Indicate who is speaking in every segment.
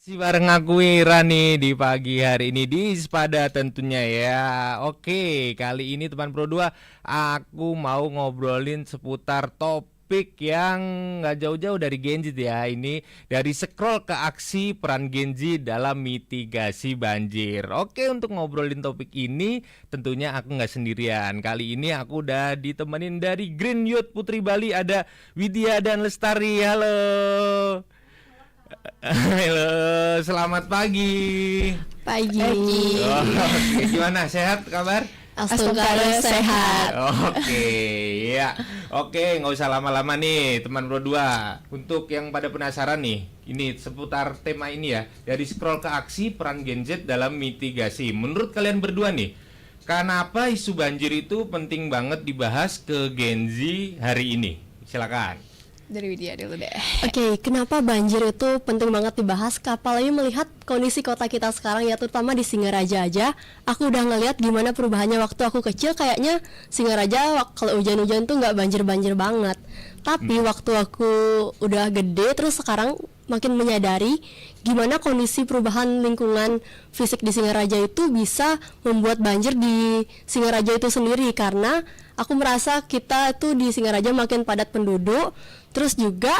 Speaker 1: Si bareng aku Ira nih di pagi hari ini di Spada tentunya ya. Oke, kali ini teman Pro 2 aku mau ngobrolin seputar topik yang nggak jauh-jauh dari Gen Z ya. Ini dari scroll ke aksi peran Gen Z dalam mitigasi banjir. Oke, untuk ngobrolin topik ini tentunya aku nggak sendirian. Kali ini aku udah ditemenin dari Green Youth Putri Bali, ada Widya dan Lestari. Halo. Halo, selamat pagi.
Speaker 2: Pagi.
Speaker 1: Oke, gimana? Sehat kabar?
Speaker 2: Alhamdulillah sehat.
Speaker 1: Oke, ya. Oke, nggak usah lama-lama nih, teman Pro 2. Untuk yang pada penasaran nih, ini seputar tema ini ya. Dari scroll ke aksi peran Gen Z dalam mitigasi. Menurut kalian berdua nih, kenapa isu banjir itu penting banget dibahas ke Gen Z hari ini? Silakan.
Speaker 2: Dari Widya dulu deh.
Speaker 3: Oke, kenapa banjir itu penting banget dibahas? Apalagi melihat kondisi kota kita sekarang ya, terutama di Singaraja aja. Aku udah ngeliat gimana perubahannya waktu aku kecil. Kayaknya Singaraja kalau hujan-hujan tuh nggak banjir-banjir banget. Tapi waktu aku udah gede, terus sekarang makin menyadari gimana kondisi perubahan lingkungan fisik di Singaraja itu bisa membuat banjir di Singaraja itu sendiri. Karena aku merasa kita tuh di Singaraja makin padat penduduk, terus juga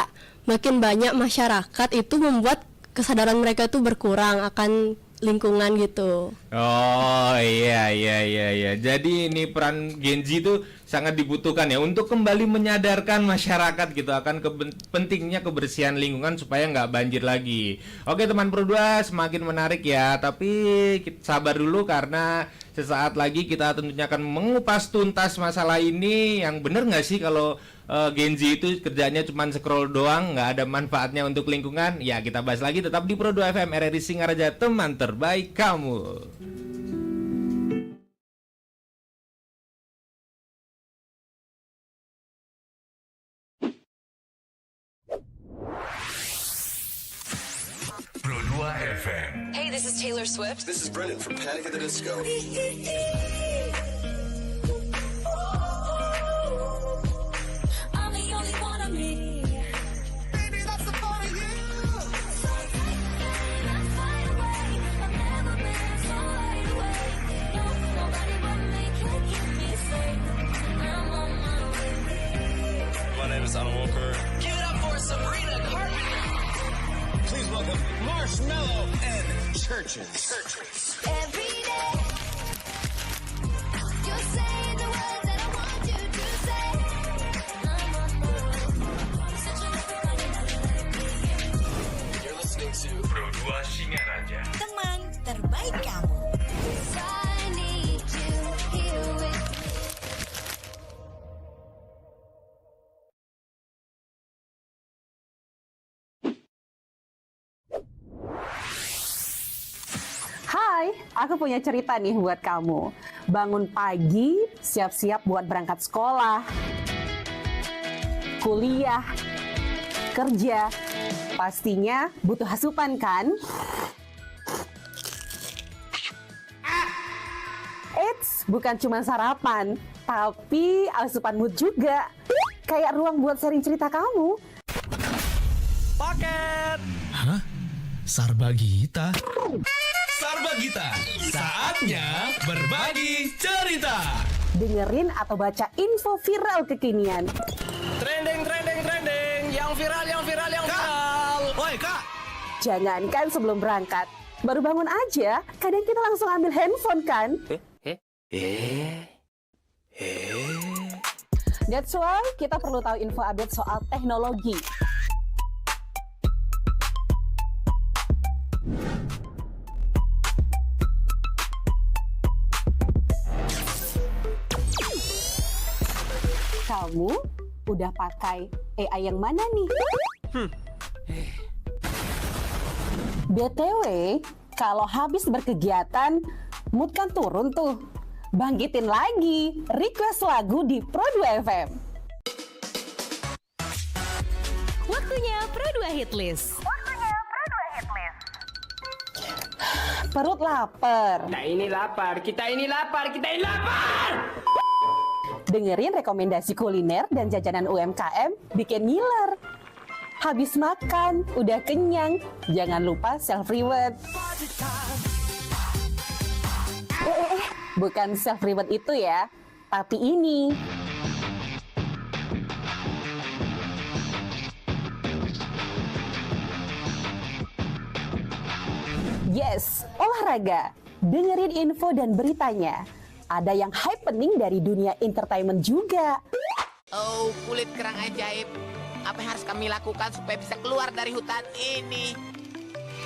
Speaker 3: makin banyak masyarakat itu membuat kesadaran mereka itu berkurang akan lingkungan gitu.
Speaker 1: Oh iya. Jadi ini peran Gen Z itu sangat dibutuhkan ya untuk kembali menyadarkan masyarakat gitu akan pentingnya kebersihan lingkungan supaya nggak banjir lagi. Oke teman Pro 2, semakin menarik ya. Tapi sabar dulu karena sesaat lagi kita tentunya akan mengupas tuntas masalah ini. Yang bener nggak sih kalau Gen Z itu kerjanya cuma scroll doang, nggak ada manfaatnya untuk lingkungan? Ya kita bahas lagi tetap di Pro 2 FM RRI Singaraja, teman terbaik kamu.
Speaker 4: Pro 2 FM.
Speaker 5: Hey, this is Taylor Swift.
Speaker 6: This is Brennan from Panic at the Disco.
Speaker 5: I'm the only one of me.
Speaker 6: Baby, that's the part of you.
Speaker 5: So take me, I'm far away. I've never been so wide awake. No, nobody but me can keep me safe. I'm on my way.
Speaker 7: My name is Alan Walker.
Speaker 8: Give it up for Sabrina Carpenter.
Speaker 7: Please welcome Marshmello and Churches.
Speaker 5: Every day, you're saying the words that I want you to say. I'm on my way. Searching everybody that let me.
Speaker 6: You're listening to
Speaker 4: Pro 2 Singaraja.
Speaker 5: Teman terbaik kamu. I need you here with me.
Speaker 9: Hai, aku punya cerita nih buat kamu. Bangun pagi, siap-siap buat berangkat sekolah, kuliah, kerja. Pastinya butuh asupan kan? Eits, bukan cuma sarapan, tapi asupan mood juga. Kayak ruang buat sharing cerita kamu.
Speaker 7: Paket.
Speaker 4: Sarbagita.
Speaker 7: Sarbagita. Saatnya berbagi cerita.
Speaker 9: Dengerin atau baca info viral kekinian.
Speaker 8: Trending. Yang viral.
Speaker 7: Woi kak.
Speaker 9: Jangankan sebelum berangkat, baru bangun aja, kadang kita langsung ambil handphone kan? That's why kita perlu tahu info update soal teknologi. Kamu udah pakai AI yang mana nih? BTW, kalau habis berkegiatan, mood kan turun tuh. Bangkitin lagi, request lagu di Pro 2 FM.
Speaker 5: Waktunya Pro 2 Hitlist.
Speaker 9: Perut lapar.
Speaker 8: Kita ini lapar.
Speaker 9: Dengerin rekomendasi kuliner dan jajanan UMKM bikin ngiler. Habis makan, udah kenyang, jangan lupa self-reward. Bukan self-reward itu ya, tapi ini. Yes, olahraga. Dengerin info dan beritanya. Ada yang happening dari dunia entertainment juga.
Speaker 10: Oh, kulit kerang ajaib. Apa yang harus kami lakukan supaya bisa keluar dari hutan ini?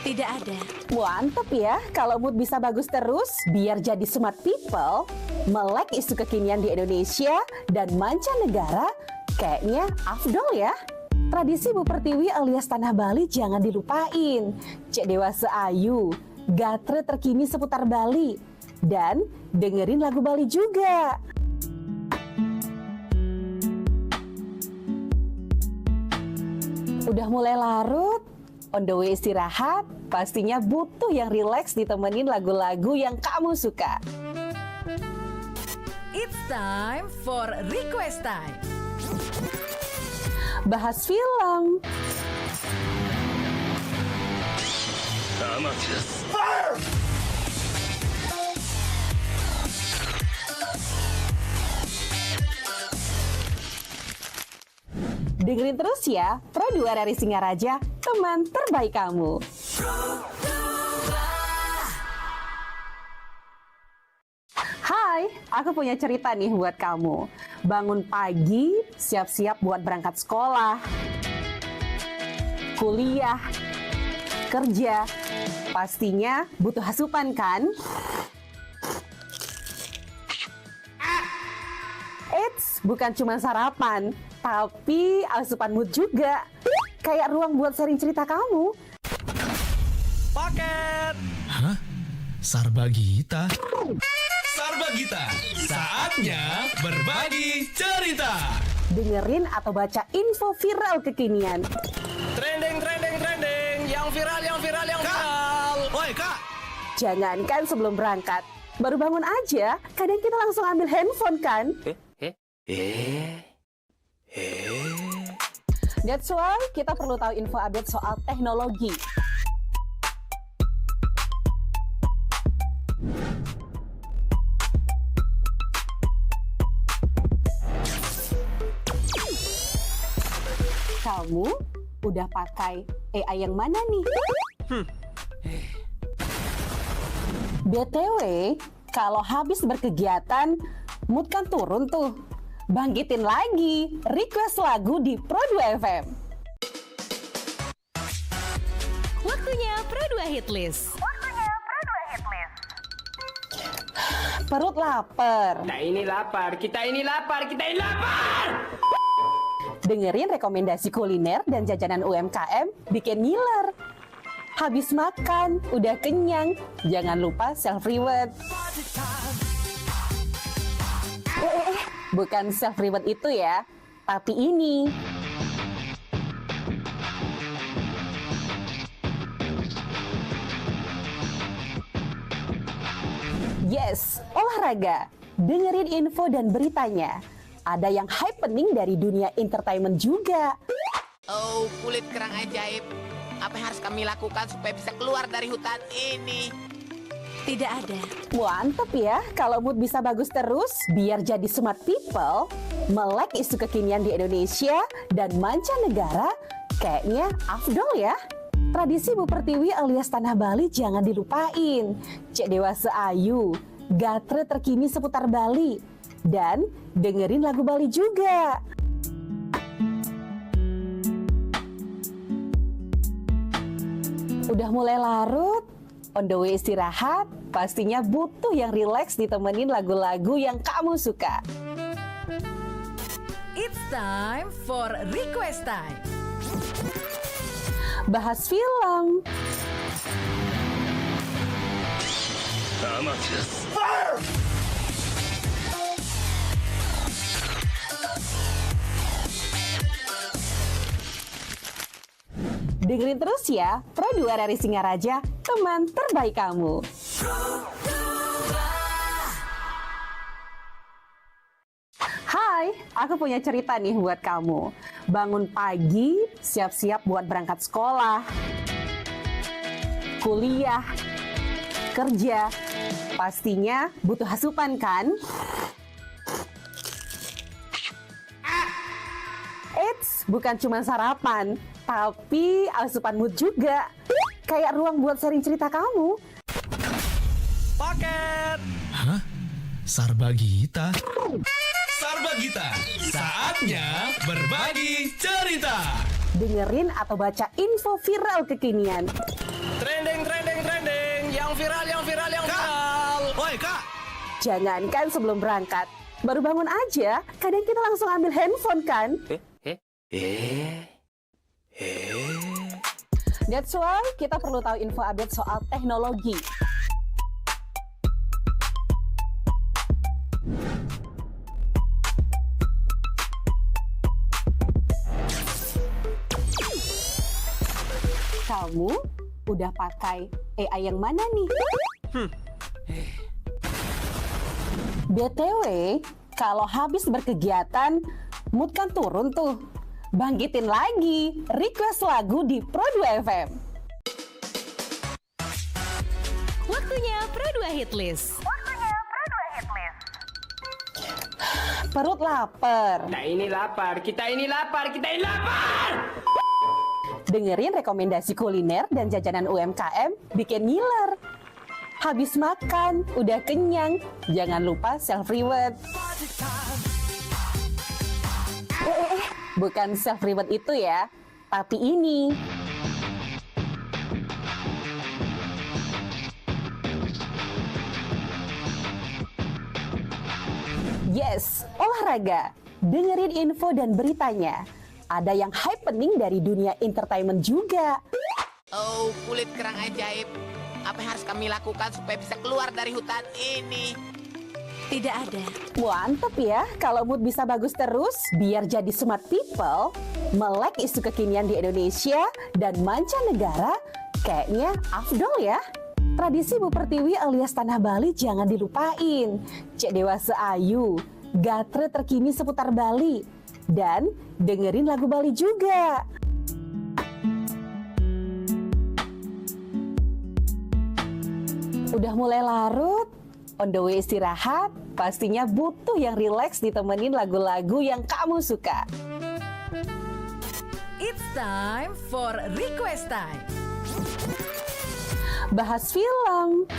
Speaker 2: Tidak ada.
Speaker 9: Mantep ya, kalau mood bisa bagus terus, biar jadi smart people, melek isu kekinian di Indonesia dan mancanegara, kayaknya afdol ya. Tradisi Bu Pertiwi alias Tanah Bali jangan dilupain. Cek Dewasa Ayu, gatre terkini seputar Bali, dan dengerin lagu Bali juga. Udah mulai larut, on the way istirahat, pastinya butuh yang rileks ditemenin lagu-lagu yang kamu suka.
Speaker 11: It's time for Request Time.
Speaker 9: Bahas film, dengerin terus ya, Pro 2 RRI Singaraja, teman terbaik kamu. Hai, aku punya cerita nih buat kamu. Bangun pagi, siap-siap buat berangkat sekolah, kuliah, kerja. Pastinya butuh asupan kan? Eits, bukan cuma sarapan, tapi asupan mood juga. Kayak ruang buat sharing cerita kamu.
Speaker 7: Paket. Hah? Sarbagita? Sarbagita, saatnya berbagi cerita.
Speaker 9: Dengerin atau baca info viral kekinian.
Speaker 8: Trending, trending, trending. Yang viral, yang viral, yang viral.
Speaker 7: Woi kak,
Speaker 9: Jangankan sebelum berangkat, baru bangun aja, kadang kita langsung ambil handphone kan? That's why kita perlu tahu info update soal teknologi. Kamu udah pakai AI yang mana nih? BTW, kalau habis berkegiatan, mood kan turun tuh. Bangkitin lagi, request lagu di Pro 2 FM.
Speaker 11: Waktunya Pro 2 Hitlist.
Speaker 9: Perut lapar.
Speaker 8: Kita ini lapar, kita ini lapar, kita ini lapar.
Speaker 9: Dengerin rekomendasi kuliner dan jajanan UMKM bikin ngiler. Habis makan, udah kenyang, jangan lupa self-reward. Bukan self-reward itu ya, tapi ini. Yes, olahraga. Dengerin info dan beritanya. Ada yang happening dari dunia entertainment juga.
Speaker 10: Oh, kulit kerang ajaib. Apa yang harus kami lakukan supaya bisa keluar dari hutan ini?
Speaker 11: Tidak ada.
Speaker 9: Mantep ya, kalau mood bisa bagus terus, biar jadi smart people, melek isu kekinian di Indonesia dan mancanegara, kayaknya afdol ya. Tradisi Bu Pertiwi alias Tanah Bali jangan dilupain. Cek Dewasa Ayu, gatre terkini seputar Bali, dan dengerin lagu Bali juga. Udah mulai larut, on the way istirahat, pastinya butuh yang rileks ditemenin lagu-lagu yang kamu suka.
Speaker 11: It's time for Request Time.
Speaker 9: Bahas film, dengerin terus ya, Pro 2 RRI Singaraja, teman terbaik kamu. Hai, Hai, aku punya cerita nih buat kamu. Bangun pagi, siap-siap buat berangkat sekolah, kuliah, kerja. Pastinya butuh asupan kan? Eits, bukan cuma sarapan, tapi asupan mood juga. Kayak ruang buat sharing cerita kamu.
Speaker 8: Paket.
Speaker 7: Hah? Sarbagita? Sarbagita, saatnya berbagi cerita.
Speaker 9: Dengerin atau baca info viral kekinian.
Speaker 8: Trending. Yang viral.
Speaker 6: Woi, Kak.
Speaker 9: Jangankan sebelum berangkat, baru bangun aja, kadang kita langsung ambil handphone kan? That's why kita perlu tahu info update soal teknologi. Kamu udah pakai AI yang mana nih? BTW, kalau habis berkegiatan, mood kan turun tuh. Bangkitin lagi, request lagu di Pro 2 FM.
Speaker 11: Waktunya Pro 2 Hit List.
Speaker 9: Perut lapar.
Speaker 8: Kita ini lapar.
Speaker 9: Dengerin rekomendasi kuliner dan jajanan UMKM bikin ngiler. Habis makan, udah kenyang, jangan lupa self-reward. Bukan self-reward itu ya, tapi ini. Yes, olahraga. Dengerin info dan beritanya. Ada yang happening dari dunia entertainment juga.
Speaker 10: Oh, kulit kerang ajaib. Apa yang harus kami lakukan supaya bisa keluar dari hutan ini?
Speaker 2: Tidak ada.
Speaker 9: Mantep ya, kalau mood bisa bagus terus, biar jadi smart people, melek isu kekinian di Indonesia dan mancanegara, kayaknya afdol ya. Tradisi Bu Pertiwi alias Tanah Bali jangan dilupain. Cek Dewasa Ayu, gatre terkini seputar Bali. Dan dengerin lagu Bali juga. Udah mulai larut, on the way istirahat, pastinya butuh yang rileks ditemenin lagu-lagu yang kamu suka.
Speaker 11: It's time for Request Time.
Speaker 9: Bahas film,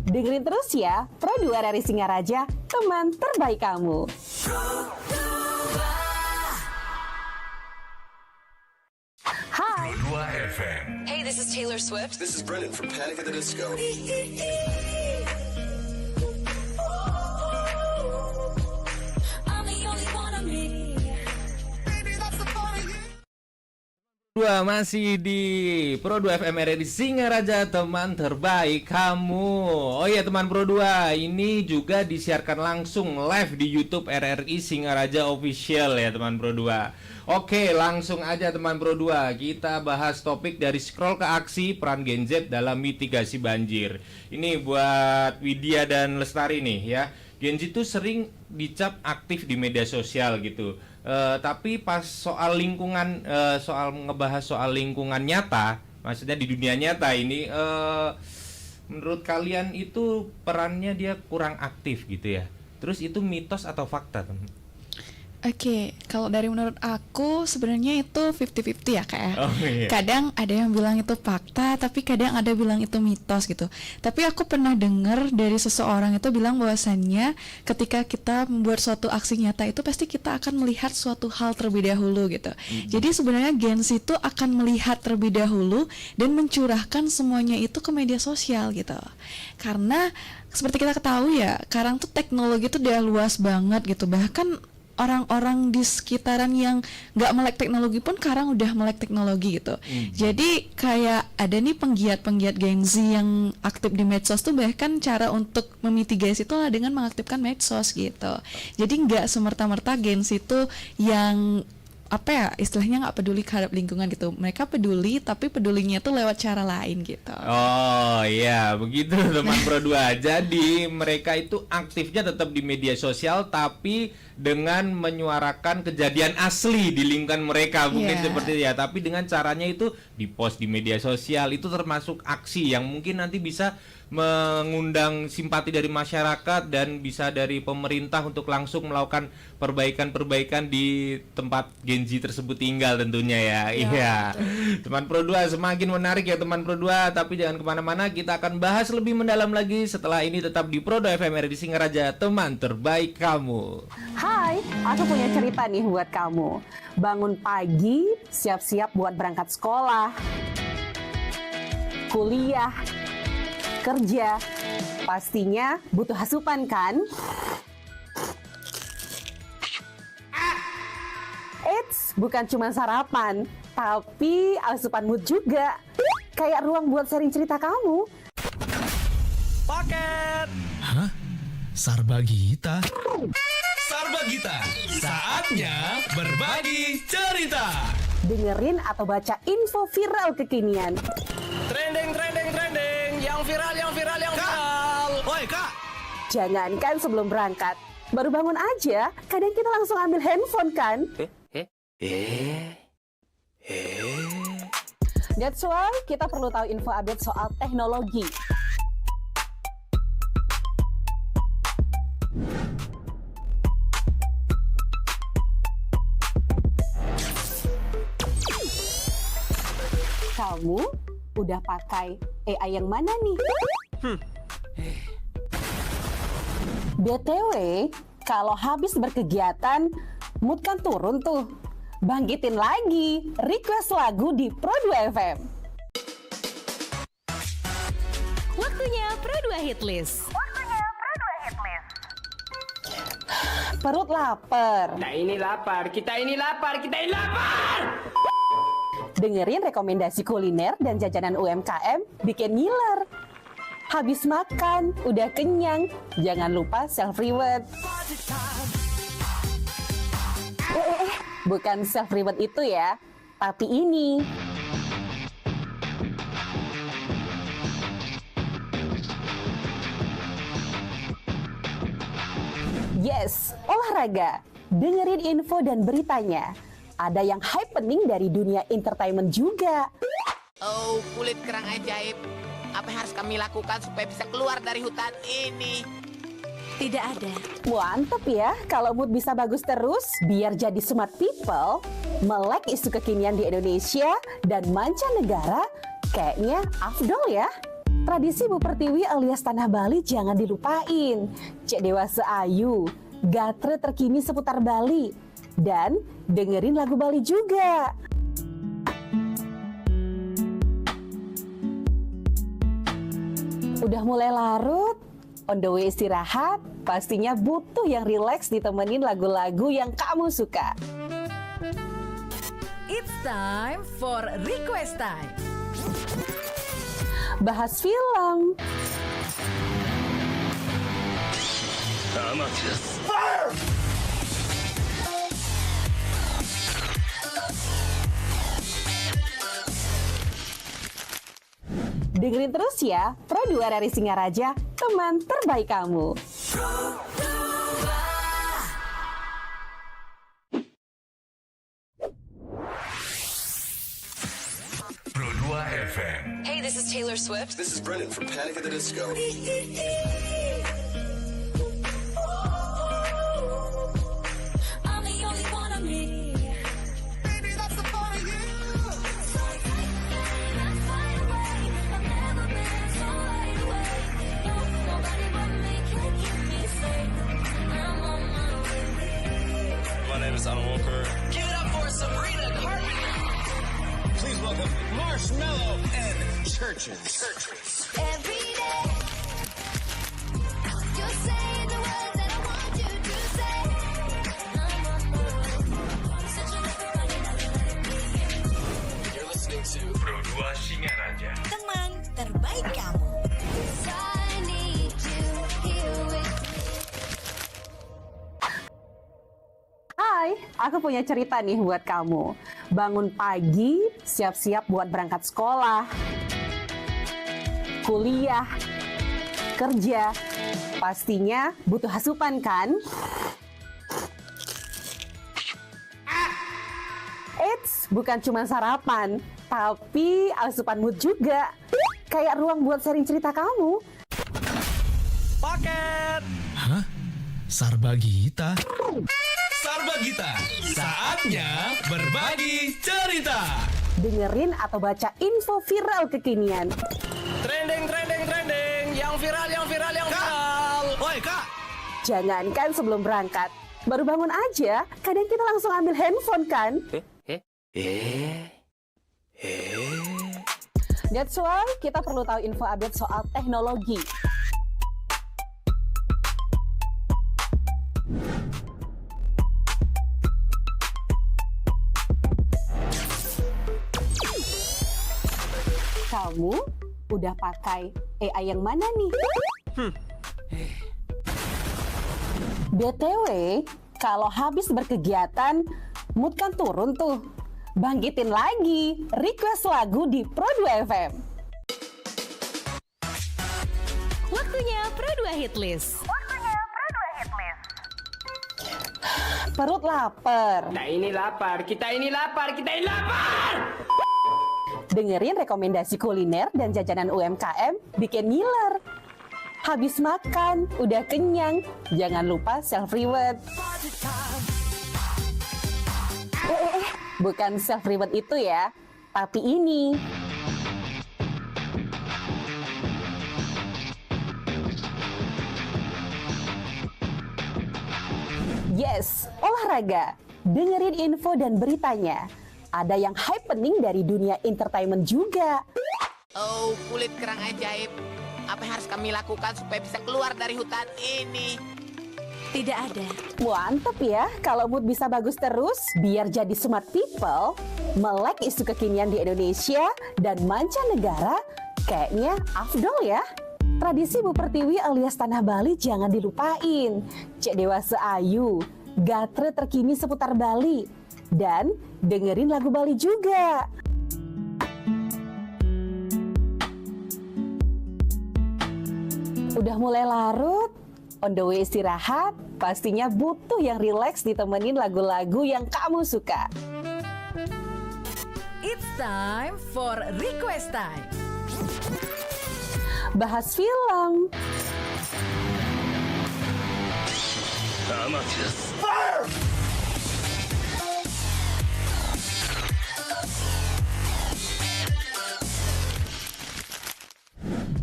Speaker 9: dengerin terus ya, Pro 2 dari Singaraja, teman terbaik kamu. Hai,
Speaker 4: Pro 2 FM.
Speaker 5: Hey, this is Taylor Swift.
Speaker 6: This is Brennan from Panic at the Disco.
Speaker 5: I'm the only one of me.
Speaker 1: Dua masih di Pro 2 FM RRI Singaraja, teman terbaik kamu. Oh iya teman Pro 2, ini juga disiarkan langsung live di YouTube RRI Singaraja Official ya teman Pro 2. Oke, langsung aja teman Pro 2, kita bahas topik dari scroll ke aksi peran Gen Z dalam mitigasi banjir. Ini buat Widya dan Lestari nih ya. Gen Z itu sering dicap aktif di media sosial gitu. Tapi pas soal lingkungan, soal ngebahas soal lingkungan nyata, maksudnya di dunia nyata ini, menurut kalian itu perannya dia kurang aktif gitu ya? Terus itu mitos atau fakta, teman?
Speaker 12: Oke, kalau dari menurut aku sebenarnya itu 50-50 ya Kak ya.
Speaker 1: Oh, iya.
Speaker 12: Kadang ada yang bilang itu fakta, tapi kadang ada bilang itu mitos gitu. Tapi aku pernah dengar dari seseorang itu bilang bahwasannya ketika kita membuat suatu aksi nyata itu pasti kita akan melihat suatu hal terlebih dahulu gitu. Jadi sebenarnya Gen Z itu akan melihat terlebih dahulu dan mencurahkan semuanya itu ke media sosial gitu. Karena seperti kita ketahui ya, sekarang tuh teknologi itu udah luas banget gitu. Bahkan orang-orang di sekitaran yang nggak melek teknologi pun sekarang udah melek teknologi gitu. Jadi kayak ada nih penggiat-penggiat Gen Z yang aktif di medsos tuh bahkan cara untuk memitigasi itu adalah dengan mengaktifkan medsos gitu. Jadi nggak semerta-merta Gen Z itu yang apa ya istilahnya nggak peduli terhadap lingkungan gitu. Mereka peduli tapi pedulinya tuh lewat cara lain gitu.
Speaker 1: Oh iya, begitu teman Pro 2. Jadi mereka itu aktifnya tetap di media sosial tapi dengan menyuarakan kejadian asli di lingkungan mereka. Mungkin seperti ya, tapi dengan caranya itu di-post di media sosial. Itu termasuk aksi yang mungkin nanti bisa mengundang simpati dari masyarakat dan bisa dari pemerintah untuk langsung melakukan perbaikan-perbaikan di tempat Gen Z tersebut tinggal tentunya ya. Iya. Teman Pro 2 semakin menarik ya teman Pro 2, tapi jangan kemana-mana, kita akan bahas lebih mendalam lagi setelah ini tetap di Pro 2 FM di Singaraja, teman terbaik kamu.
Speaker 9: Hai, aku punya cerita nih buat kamu. Bangun pagi, siap-siap buat berangkat sekolah, kuliah, kerja, pastinya butuh asupan kan? Eits, bukan cuma sarapan, tapi asupan mood juga. Kayak ruang buat sharing cerita kamu.
Speaker 8: Paket.
Speaker 7: Hah? Sarbagita? Sarbagita, saatnya berbagi cerita.
Speaker 9: Dengerin atau baca info viral kekinian.
Speaker 8: Trending. Yang viral.
Speaker 7: Woi, Kak.
Speaker 9: Jangankan sebelum berangkat, baru bangun aja, kadang kita langsung ambil handphone kan? That's why kita perlu tahu info update soal teknologi. Kamu udah pakai AI yang mana nih? BTW, kalau habis berkegiatan, mood kan turun tuh. Bangkitin lagi, request lagu di Pro 2 FM.
Speaker 11: Waktunya Pro 2 Hitlist.
Speaker 9: Perut lapar.
Speaker 8: Kita ini lapar.
Speaker 9: Dengerin rekomendasi kuliner dan jajanan UMKM bikin ngiler. Habis makan, udah kenyang, jangan lupa self-reward. Bukan self-reward itu ya, tapi ini. Yes, olahraga. Dengerin info dan beritanya. Ada yang happening dari dunia entertainment juga.
Speaker 10: Oh, kulit kerang ajaib. Apa yang harus kami lakukan supaya bisa keluar dari hutan ini?
Speaker 2: Tidak ada.
Speaker 9: Mantep ya, kalau mood bisa bagus terus, biar jadi smart people, melek isu kekinian di Indonesia dan mancanegara, kayaknya afdol ya. Tradisi Bu Pertiwi alias Tanah Bali jangan dilupain. Cek Dewasa Ayu, gatre terkini seputar Bali. Dan dengerin lagu Bali juga. Udah mulai larut, on the way istirahat, pastinya butuh yang rileks ditemenin lagu-lagu yang kamu suka.
Speaker 11: It's time for Request Time.
Speaker 9: Bahas film. Dengerin terus ya, Pro 2 dari Singaraja, teman terbaik kamu.
Speaker 4: Pro 2 FM.
Speaker 2: Hey, this is Taylor Swift.
Speaker 6: This is Brendan from Panic at the Disco.
Speaker 5: I'm the only one of me. Baby, that's the part of you. So that's wide awake. I've never been so wide awake. No, nobody but me can keep me safe. I'm on my way.
Speaker 6: My name is Alan Walker.
Speaker 7: Give it up for Sabrina Carpenter.
Speaker 6: Please welcome Marshmello and Churches.
Speaker 5: Every day, you're saying the words that I want you to say. Such a never running out of me.
Speaker 6: You're listening to
Speaker 4: Pro 2 Singaraja.
Speaker 2: Teman terbaik kamu.
Speaker 5: I need you here with me.
Speaker 9: Hai, Hai, aku punya cerita nih buat kamu. Bangun pagi, siap-siap buat berangkat sekolah, kuliah, kerja. Pastinya butuh asupan kan? Eits, bukan cuma sarapan, tapi asupan mood juga. Kayak ruang buat sharing cerita kamu.
Speaker 8: Paket.
Speaker 7: Hah? Sarbagita? Sarbagita, saatnya berbagi cerita.
Speaker 9: Dengerin atau baca info viral kekinian.
Speaker 8: Trending. Yang viral. Woi, Kak.
Speaker 9: Jangankan sebelum berangkat, baru bangun aja, kadang kita langsung ambil handphone kan? That's why kita perlu tahu info update soal teknologi. Kamu udah pakai AI yang mana nih? BTW, kalau habis berkegiatan, mood kan turun tuh. Bangkitin lagi, request lagu di Pro 2 FM.
Speaker 11: Waktunya Pro 2 Hit List.
Speaker 9: Perut lapar.
Speaker 8: Kita ini lapar.
Speaker 9: Dengerin rekomendasi kuliner dan jajanan UMKM bikin ngiler. Habis makan, udah kenyang, jangan lupa self-reward. Bukan self-reward itu ya, tapi ini. Yes, olahraga. Dengerin info dan beritanya. Ada yang happening dari dunia entertainment juga.
Speaker 10: Oh, kulit kerang ajaib. Apa yang harus kami lakukan supaya bisa keluar dari hutan ini?
Speaker 2: Tidak ada.
Speaker 9: Mantep ya, kalau mood bisa bagus terus, biar jadi smart people, melek isu kekinian di Indonesia dan mancanegara, kayaknya afdol ya. Tradisi Bu Pertiwi alias Tanah Bali jangan dilupain. Cek Dewasa Ayu, gatre terkini seputar Bali. Dan dengerin lagu Bali juga. Udah mulai larut, on the way istirahat, pastinya butuh yang rileks ditemenin lagu-lagu yang kamu suka.
Speaker 11: It's time for Request Time.
Speaker 9: Bahas film,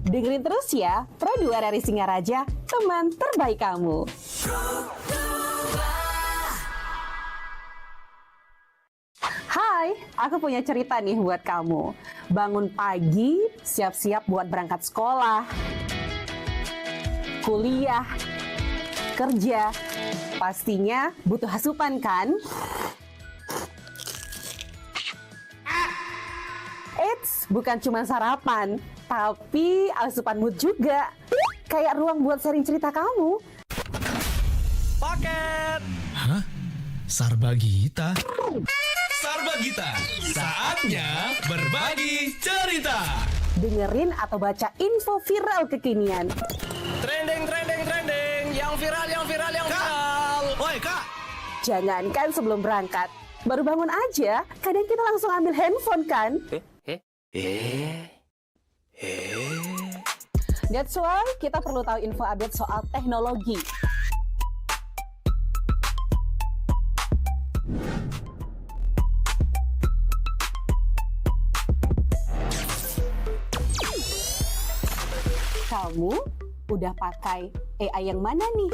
Speaker 9: dengerin terus ya, Pro 2 dari Singaraja, teman terbaik kamu. Hai, aku punya cerita nih buat kamu. Bangun pagi, siap-siap buat berangkat sekolah, kuliah, kerja. Pastinya butuh asupan kan? Eits, bukan cuma sarapan, tapi asupan mood juga. Kayak ruang buat sharing cerita kamu.
Speaker 8: Paket.
Speaker 7: Hah? Sarbagita? Sarbagita, saatnya berbagi cerita.
Speaker 9: Dengerin atau baca info viral kekinian.
Speaker 8: Trending. Yang viral. Woi, Kak.
Speaker 9: Jangankan sebelum berangkat, baru bangun aja, kadang kita langsung ambil handphone kan? That's why kita perlu tahu info update soal teknologi. Kamu udah pakai AI yang mana nih?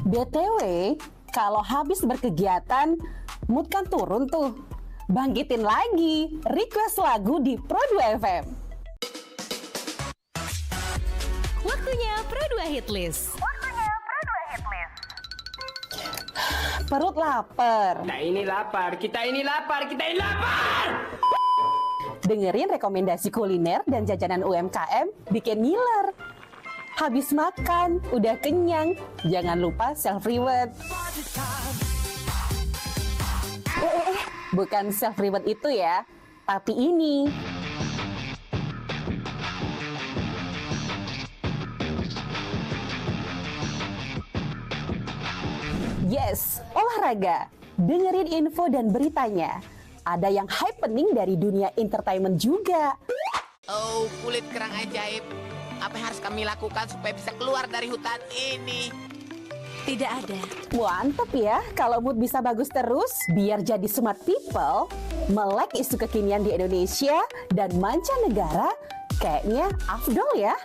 Speaker 9: BTW, kalau habis berkegiatan, mood kan turun tuh. Bangkitin lagi, request lagu di Pro 2 FM.
Speaker 11: Waktunya Pro 2 Hit List.
Speaker 9: Perut lapar.
Speaker 8: Kita ini lapar.
Speaker 9: Dengerin rekomendasi kuliner dan jajanan UMKM bikin ngiler. Habis makan, udah kenyang, jangan lupa self-reward. Bukan self-reward itu ya, tapi ini. Yes, olahraga. Dengerin info dan beritanya. Ada yang happening dari dunia entertainment juga.
Speaker 10: Oh, kulit kerang ajaib. Apa yang harus kami lakukan supaya bisa keluar dari hutan ini?
Speaker 2: Tidak ada.
Speaker 9: Mantep ya, kalau mood bisa bagus terus, biar jadi smart people, melek isu kekinian di Indonesia dan mancanegara, kayaknya afdol ya.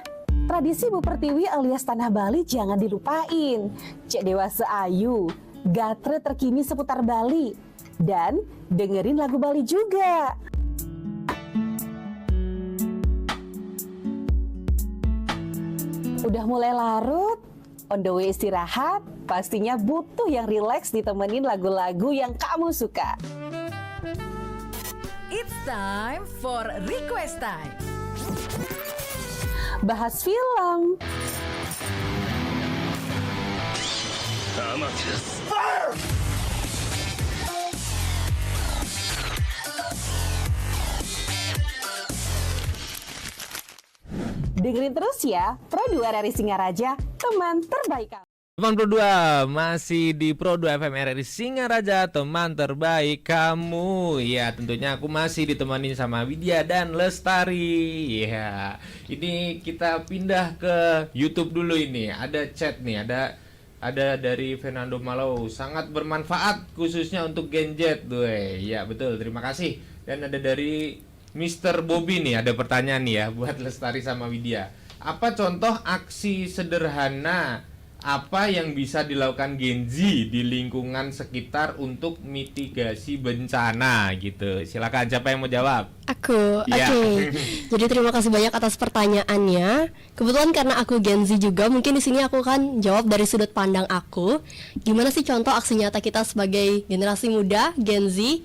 Speaker 9: Tradisi Bu Pertiwi alias Tanah Bali jangan dilupain. Cek dewasa ayu, gatre terkini seputar Bali, dan dengerin lagu Bali juga. Udah mulai larut, on the way istirahat, pastinya butuh yang rileks ditemenin lagu-lagu yang kamu suka.
Speaker 11: It's time for Request Time.
Speaker 9: Bahas film, dengerin terus ya, Pro 2 RRI Singaraja, teman terbaik kamu.
Speaker 1: Teman Pro 2 masih di Pro 2 FM RRI Singaraja, teman terbaik kamu. Ya, tentunya aku masih ditemani sama Widya dan Lestari. Ya, ini kita pindah ke YouTube dulu ini. Ada chat nih, ada dari Fernando Malau, sangat bermanfaat khususnya untuk Gen Z. Ya, betul. Terima kasih. Dan ada dari Mr. Bobby nih, ada pertanyaan nih ya buat Lestari sama Widya. Apa contoh aksi sederhana apa yang bisa dilakukan Gen Z di lingkungan sekitar untuk mitigasi bencana gitu? Silakan, siapa yang mau jawab?
Speaker 3: Aku,
Speaker 1: Ya.
Speaker 3: oke. Jadi terima kasih banyak atas pertanyaannya. Kebetulan karena aku Gen Z juga, mungkin di sini aku akan jawab dari sudut pandang aku. Gimana sih contoh aksi nyata kita sebagai generasi muda Gen Z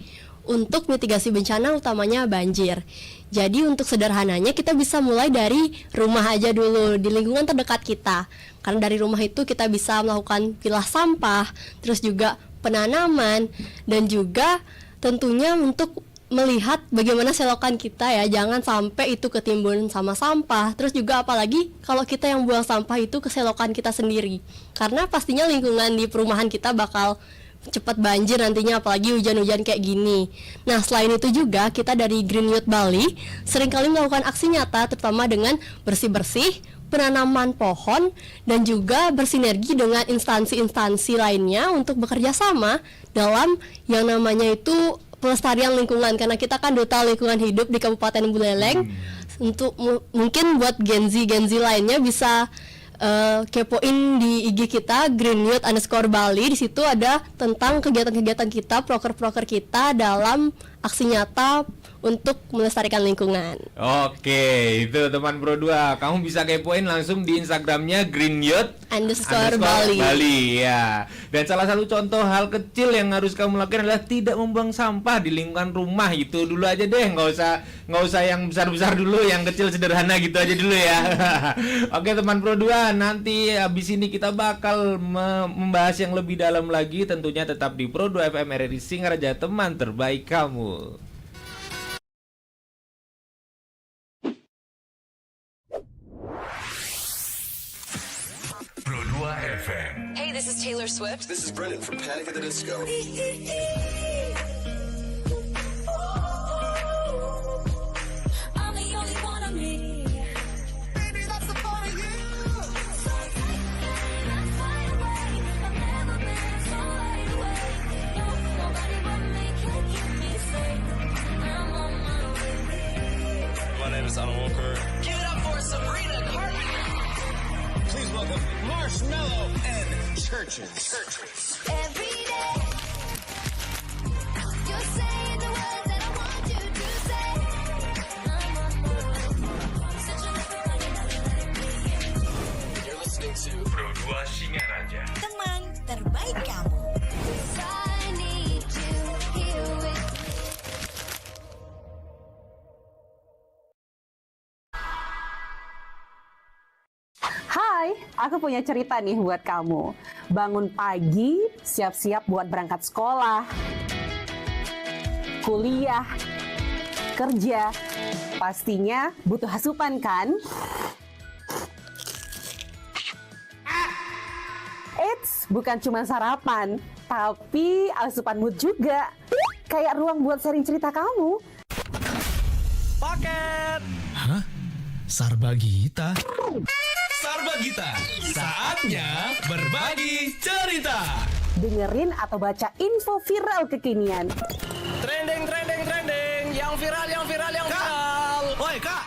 Speaker 3: untuk mitigasi bencana, utamanya banjir. Jadi untuk sederhananya kita bisa mulai dari rumah aja dulu, di lingkungan terdekat kita. Karena dari rumah itu kita bisa melakukan pilah sampah, terus juga penanaman, dan juga tentunya untuk melihat bagaimana selokan kita ya, jangan sampai itu ketimbun sama sampah. Terus juga apalagi kalau kita yang buang sampah itu ke selokan kita sendiri. Karena pastinya lingkungan di perumahan kita bakal cepat banjir nantinya, apalagi hujan-hujan kayak gini. Nah, selain itu juga kita dari Green Youth Bali seringkali melakukan aksi nyata, terutama dengan bersih-bersih, penanaman pohon, dan juga bersinergi dengan instansi-instansi lainnya untuk bekerja sama dalam yang namanya itu pelestarian lingkungan. Karena kita kan duta lingkungan hidup di Kabupaten Buleleng. Untuk mungkin buat Gen Z lainnya bisa kepoin di IG kita greenyouth_Bali. Di situ ada tentang kegiatan-kegiatan kita, proker-proker kita dalam aksi nyata untuk melestarikan lingkungan.
Speaker 1: Oke, itu teman Pro 2. Kamu bisa kepoin langsung di Instagramnya greenyouth_Bali. Ya. Dan salah satu contoh hal kecil yang harus kamu lakukan adalah tidak membuang sampah di lingkungan rumah. Itu dulu aja deh, nggak usah yang besar-besar dulu, yang kecil sederhana gitu aja dulu ya. Oke teman Pro 2, nanti habis ini kita bakal membahas yang lebih dalam lagi. Tentunya tetap di Pro 2 FM RRI Singaraja, teman terbaik kamu.
Speaker 4: Pro 2 FM.
Speaker 11: Hey, this is Taylor Swift.
Speaker 6: This is Brendan from Panic at the Disco.
Speaker 5: I'm the only one of me. Baby, that's the part of you. So take that fire away. I've never been so wide awake. No, nobody but me can keep me safe. I'm on my way.
Speaker 6: My name is Alan Walker.
Speaker 8: Give it up for Sabrina Carpenter.
Speaker 6: Please welcome Marshmello and Churches.
Speaker 5: Every day, you're saying the words that I want you to say. Such a little running, let me in.
Speaker 6: You're listening to
Speaker 4: Pro 2 Singaraja.
Speaker 11: Teman terbaik kamu.
Speaker 5: I need you here with me.
Speaker 9: Hai, aku punya cerita nih buat kamu. Bangun pagi, siap-siap buat berangkat sekolah, kuliah, kerja. Pastinya butuh asupan kan? Eits, bukan cuma sarapan, tapi asupan mood juga. Kayak ruang buat sharing cerita kamu.
Speaker 8: Paket.
Speaker 7: Hah? Sarbagita? Sarbagita, saatnya berbagi cerita.
Speaker 9: Dengerin atau baca info viral kekinian.
Speaker 8: Trending. Yang viral. Woi, Kak.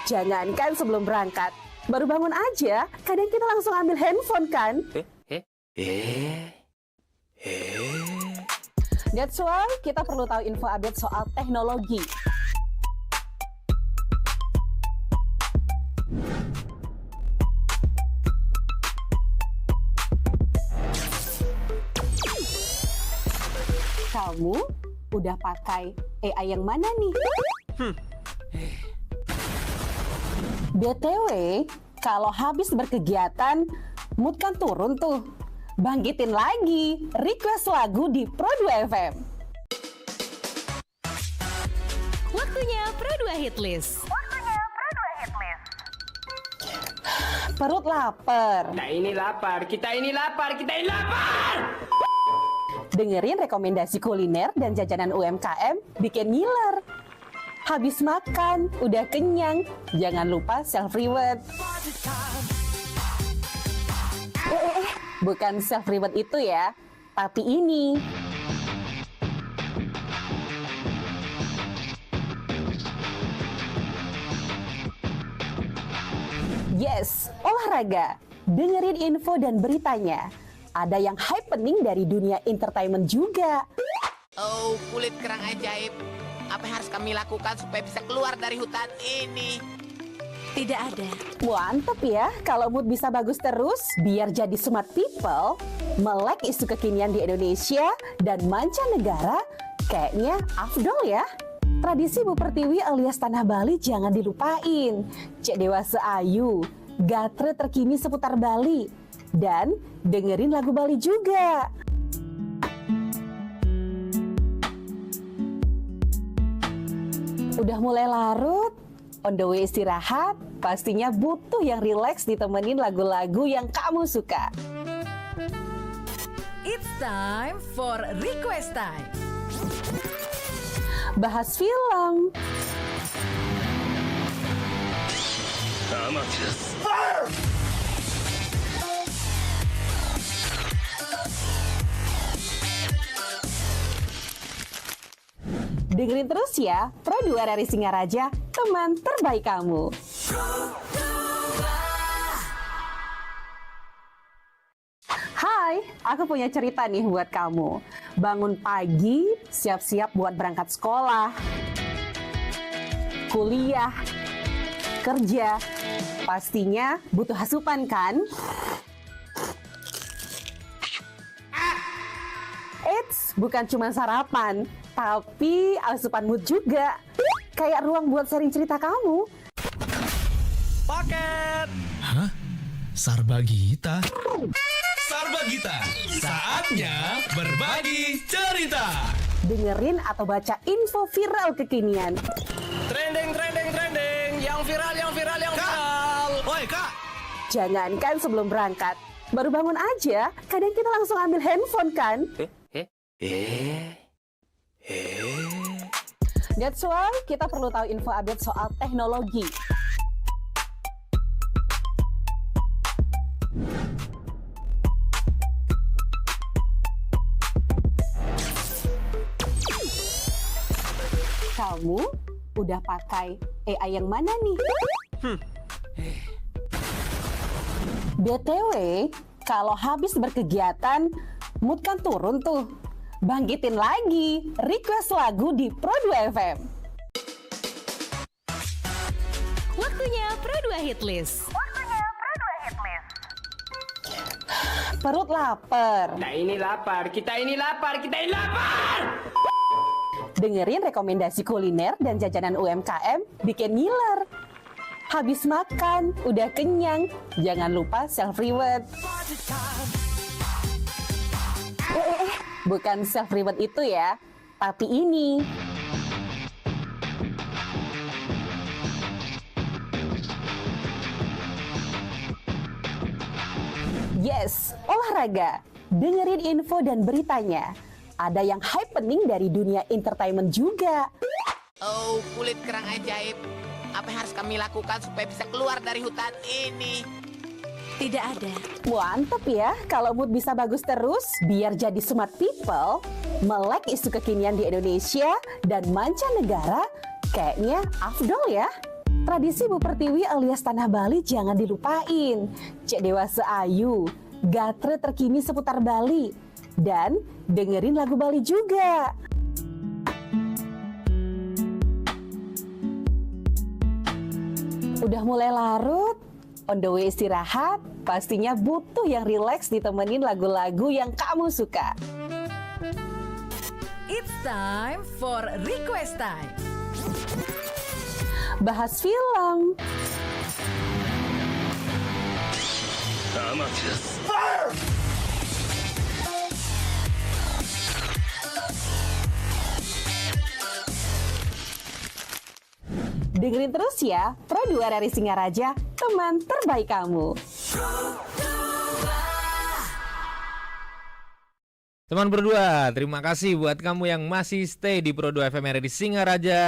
Speaker 9: Jangankan sebelum berangkat, baru bangun aja, kadang kita langsung ambil handphone kan? That's why kita perlu tahu info update soal teknologi. Kamu udah pakai AI yang mana nih? BTW, kalau habis berkegiatan, mood kan turun tuh. Bangkitin lagi, request lagu di Pro 2 FM.
Speaker 11: Waktunya Pro 2 Hit List.
Speaker 9: Perut lapar.
Speaker 8: Kita ini lapar.
Speaker 9: Dengerin rekomendasi kuliner dan jajanan UMKM bikin ngiler. Habis makan, udah kenyang, jangan lupa self-reward. Bukan self-reward itu ya, tapi ini. Yes, olahraga. Dengerin info dan beritanya. Ada yang happening dari dunia entertainment juga.
Speaker 10: Oh, kulit kerang ajaib. Apa yang harus kami lakukan supaya bisa keluar dari hutan ini?
Speaker 2: Tidak ada.
Speaker 9: Mantep ya, kalau mood bisa bagus terus, biar jadi smart people, melek isu kekinian di Indonesia dan mancanegara, kayaknya afdol ya. Tradisi Bu Pertiwi alias Tanah Bali jangan dilupain. Cek Dewasa Ayu, gatre terkini seputar Bali, dan dengerin lagu Bali juga. Udah mulai larut, on the way istirahat, pastinya butuh yang rileks ditemenin lagu-lagu yang kamu suka.
Speaker 11: It's time for Request Time.
Speaker 9: Bahas film, dengerin terus ya, Pro 2 dari Singaraja, teman terbaik kamu. Hai, aku punya cerita nih buat kamu. Bangun pagi, siap-siap buat berangkat sekolah, kuliah, kerja. Pastinya butuh asupan kan? Eits, bukan cuma sarapan, tapi asupan mood juga. Kayak ruang buat sharing cerita kamu.
Speaker 8: Paket.
Speaker 7: Hah? Sarbagita? Sarbagita, saatnya berbagi cerita.
Speaker 9: Dengerin atau baca info viral kekinian.
Speaker 8: Trending. Yang viral. Woi, Kak.
Speaker 9: Jangankan sebelum berangkat, baru bangun aja, kadang kita langsung ambil handphone kan? That's why kita perlu tahu info update soal teknologi. Kamu udah pakai AI yang mana nih? BTW, kalau habis berkegiatan, mood kan turun tuh. Bangkitin lagi, request lagu di Pro 2 FM.
Speaker 11: Waktunya Pro 2 Hit List.
Speaker 9: Perut lapar.
Speaker 8: Kita ini lapar.
Speaker 9: Dengerin rekomendasi kuliner dan jajanan UMKM bikin ngiler. Habis makan, udah kenyang, jangan lupa self-reward. Bukan self-reward itu ya, tapi ini. Yes, olahraga. Dengerin info dan beritanya. Ada yang happening dari dunia entertainment juga.
Speaker 10: Oh, kulit kerang ajaib. Apa yang harus kami lakukan supaya bisa keluar dari hutan ini?
Speaker 2: Tidak ada.
Speaker 9: Mantep ya, kalau mood bisa bagus terus, biar jadi smart people, melek isu kekinian di Indonesia dan mancanegara, kayaknya afdol ya. Tradisi Bu Pertiwi alias Tanah Bali jangan dilupain. Cek dewasa ayu, gatre terkini seputar Bali, dan dengerin lagu Bali juga. Udah mulai larut, on the way istirahat, pastinya butuh yang rileks ditemenin lagu-lagu yang kamu suka.
Speaker 11: It's time for Request Time.
Speaker 9: Bahas film, dengerin terus ya, Pro 2 RRI Singaraja, teman terbaik kamu.
Speaker 1: Teman berdua, terima kasih buat kamu yang masih stay di Pro 2 FM RRI Singaraja,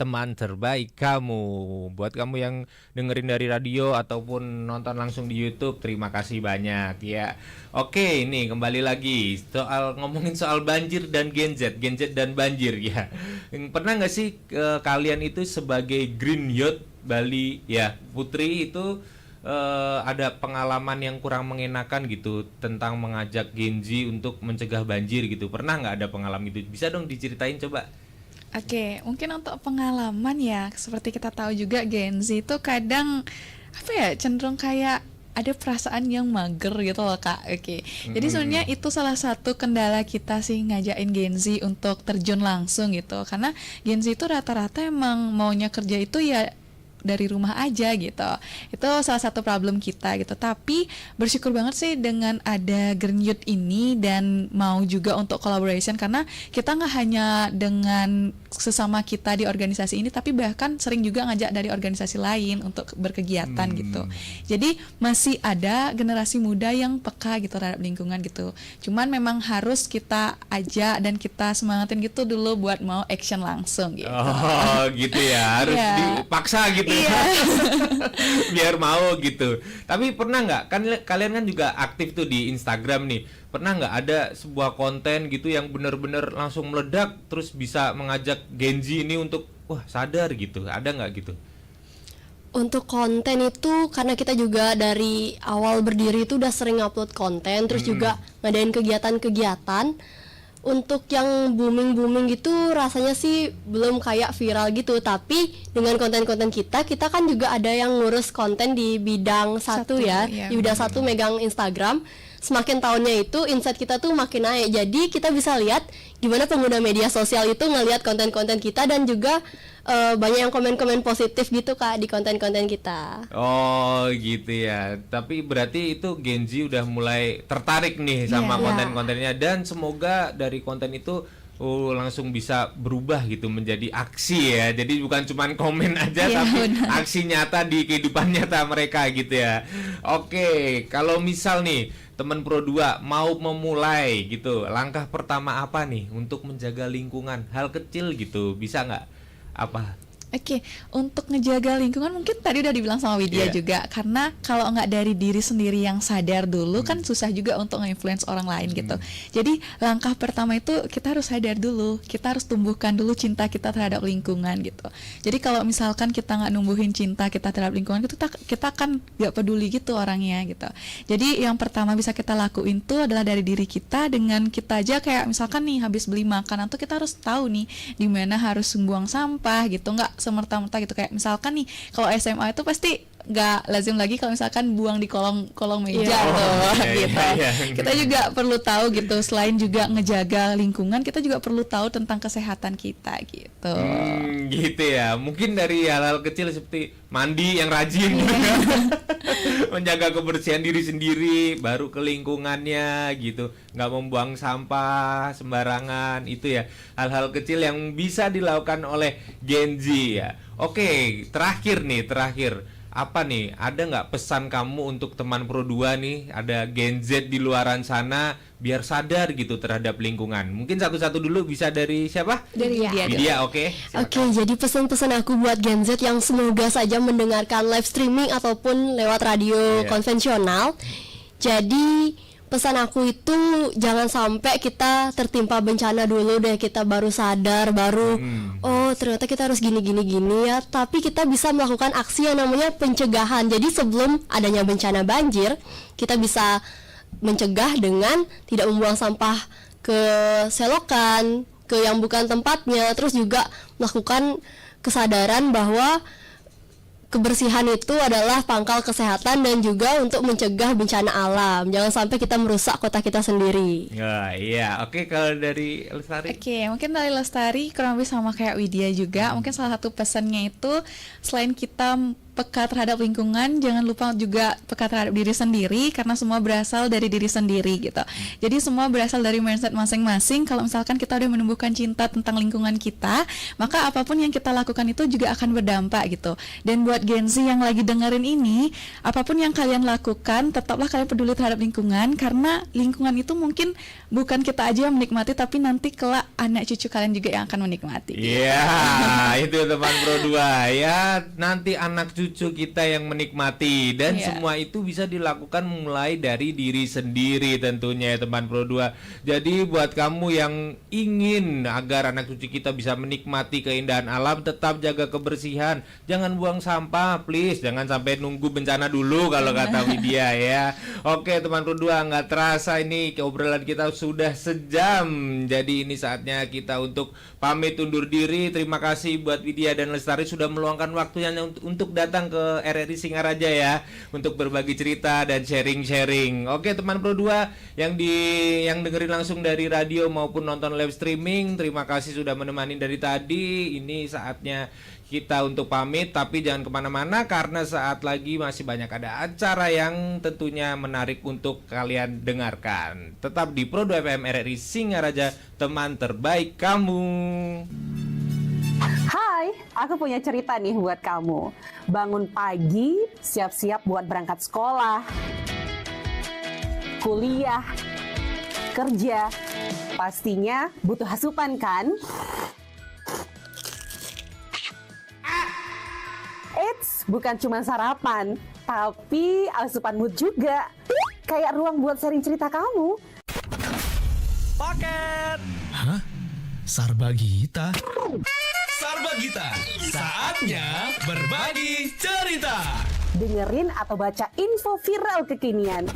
Speaker 1: teman terbaik kamu. Buat kamu yang dengerin dari radio ataupun nonton langsung di YouTube, terima kasih banyak ya. Oke, ini kembali lagi ngomongin soal banjir dan Gen Z dan banjir ya. Pernah nggak sih kalian itu sebagai Green Youth Bali ya, Putri itu ada pengalaman yang kurang mengenakan gitu tentang mengajak Gen Z untuk mencegah banjir gitu? Pernah nggak ada pengalaman itu? Bisa dong diceritain coba.
Speaker 12: Oke, mungkin untuk pengalaman ya, seperti kita tahu juga Gen Z itu kadang cenderung kayak ada perasaan yang mager gitu loh Kak. Oke. Jadi sebenarnya itu salah satu kendala kita sih ngajakin Gen Z untuk terjun langsung gitu. Karena Gen Z itu rata-rata emang maunya kerja itu ya dari rumah aja gitu. Itu salah satu problem kita gitu. Tapi bersyukur banget sih dengan ada Green Youth ini dan mau juga untuk collaboration, karena kita nggak hanya dengan sesama kita di organisasi ini, tapi bahkan sering juga ngajak dari organisasi lain untuk berkegiatan gitu. Jadi masih ada generasi muda yang peka gitu terhadap lingkungan gitu. Cuman memang harus kita ajak dan kita semangatin gitu dulu buat mau action langsung gitu.
Speaker 1: Oh gitu ya, harus dipaksa gitu. Iya. Biar mau gitu. Tapi pernah nggak, kan kalian kan juga aktif tuh di Instagram nih, pernah nggak ada sebuah konten gitu yang bener-bener langsung meledak terus bisa mengajak Gen Z ini untuk wah sadar gitu, ada nggak gitu?
Speaker 3: Untuk konten itu karena kita juga dari awal berdiri itu udah sering upload konten, terus juga ngadain kegiatan-kegiatan. Untuk yang booming gitu rasanya sih belum kayak viral gitu, tapi dengan konten-konten kita kan juga ada yang ngurus konten di bidang satu ya, di bidang satu megang Instagram. Semakin tahunnya itu insight kita tuh makin naik, jadi kita bisa lihat gimana pengguna media sosial itu ngelihat konten-konten kita, dan juga banyak yang komen-komen positif gitu Kak di konten-konten kita.
Speaker 1: Oh gitu ya. Tapi berarti itu Gen Z udah mulai tertarik nih sama konten-kontennya, dan semoga dari konten itu langsung bisa berubah gitu menjadi aksi ya. Jadi bukan cuma komen aja, tapi aksi nyata di kehidupan nyata mereka gitu ya. Oke, kalau misal nih teman Pro 2 mau memulai gitu, langkah pertama apa nih untuk menjaga lingkungan? Hal kecil gitu, bisa nggak? Apa?
Speaker 12: Oke, untuk ngejaga lingkungan mungkin tadi udah dibilang sama Widya juga, karena kalau nggak dari diri sendiri yang sadar dulu kan susah juga untuk nge-influence orang lain gitu. Jadi langkah pertama itu kita harus sadar dulu, kita harus tumbuhkan dulu cinta kita terhadap lingkungan gitu. Jadi kalau misalkan kita nggak numbuhin cinta kita terhadap lingkungan, kita kan nggak peduli gitu orangnya gitu. Jadi yang pertama bisa kita lakuin tuh adalah dari diri kita, dengan kita aja kayak misalkan nih habis beli makanan tuh kita harus tahu nih di mana harus buang sampah gitu, nggak semerta-merta gitu. Kayak misalkan nih kalau SMA itu pasti nggak lazim lagi kalau misalkan buang di kolong meja gitu. Kita juga perlu tahu gitu, selain juga ngejaga lingkungan, kita juga perlu tahu tentang kesehatan kita gitu.
Speaker 1: Gitu ya. Mungkin dari hal-hal kecil seperti mandi yang rajin gitu ya. Menjaga kebersihan diri sendiri, baru ke lingkungannya gitu. Nggak membuang sampah sembarangan, itu ya. Hal-hal kecil yang bisa dilakukan oleh Gen Z ya. Oke, terakhir. Apa nih, ada nggak pesan kamu untuk teman Pro 2 nih, ada Gen Z di luaran sana biar sadar gitu terhadap lingkungan? Mungkin satu-satu dulu, bisa dari siapa?
Speaker 3: Dari
Speaker 1: Widya, oke.
Speaker 3: Oke, jadi pesan-pesan aku buat Gen Z yang semoga saja mendengarkan live streaming ataupun lewat radio konvensional. Jadi pesan aku itu jangan sampai kita tertimpa bencana dulu deh, kita baru sadar, oh ternyata kita harus gini ya. Tapi kita bisa melakukan aksi yang namanya pencegahan. Jadi sebelum adanya bencana banjir, kita bisa mencegah dengan tidak membuang sampah ke selokan, ke yang bukan tempatnya. Terus juga melakukan kesadaran bahwa kebersihan itu adalah pangkal kesehatan dan juga untuk mencegah bencana alam. Jangan sampai kita merusak kota kita sendiri.
Speaker 1: Iya. Oke, kalau dari Lestari?
Speaker 12: Oke, mungkin dari Lestari kurang lebih sama kayak Widya juga. Mungkin salah satu pesannya itu, selain kita peka terhadap lingkungan, jangan lupa juga peka terhadap diri sendiri, karena semua berasal dari diri sendiri gitu. Jadi semua berasal dari mindset masing-masing. Kalau misalkan kita udah menumbuhkan cinta tentang lingkungan kita, maka apapun yang kita lakukan itu juga akan berdampak gitu. Dan buat Gen Z yang lagi dengerin ini, apapun yang kalian lakukan, tetaplah kalian peduli terhadap lingkungan, karena lingkungan itu mungkin bukan kita aja yang menikmati, tapi nanti kelak anak cucu kalian juga yang akan menikmati.
Speaker 1: Iya, itu teman Pro 2 ya. Nanti anak cucu kita yang menikmati, dan semua itu bisa dilakukan mulai dari diri sendiri tentunya ya teman Pro 2. Jadi buat kamu yang ingin agar anak cucu kita bisa menikmati keindahan alam, tetap jaga kebersihan, jangan buang sampah please, jangan sampai nunggu bencana dulu kalau kata Widya ya. Oke teman Pro 2, nggak terasa ini obrolan kita sudah sejam. Jadi ini saatnya kita untuk pamit undur diri. Terima kasih buat Widya dan Lestari sudah meluangkan waktunya untuk datang ke RRI Singaraja ya, untuk berbagi cerita dan sharing-sharing. Oke teman Pro 2 yang dengerin langsung dari radio maupun nonton live streaming, terima kasih sudah menemani dari tadi. Ini saatnya kita untuk pamit, tapi jangan kemana-mana karena saat lagi masih banyak ada acara yang tentunya menarik untuk kalian dengarkan. Tetap di Pro 2 FM RRI Singaraja, teman terbaik kamu.
Speaker 9: Hai, aku punya cerita nih buat kamu. Bangun pagi, siap-siap buat berangkat sekolah, kuliah, kerja. Pastinya butuh asupan kan? Eits, bukan cuma sarapan, tapi asupan mood juga. Kayak ruang buat sharing cerita kamu.
Speaker 8: Paket!
Speaker 7: Hah? Sarbagita? Sarbagita, saatnya berbagi cerita.
Speaker 9: Dengerin atau baca info viral kekinian.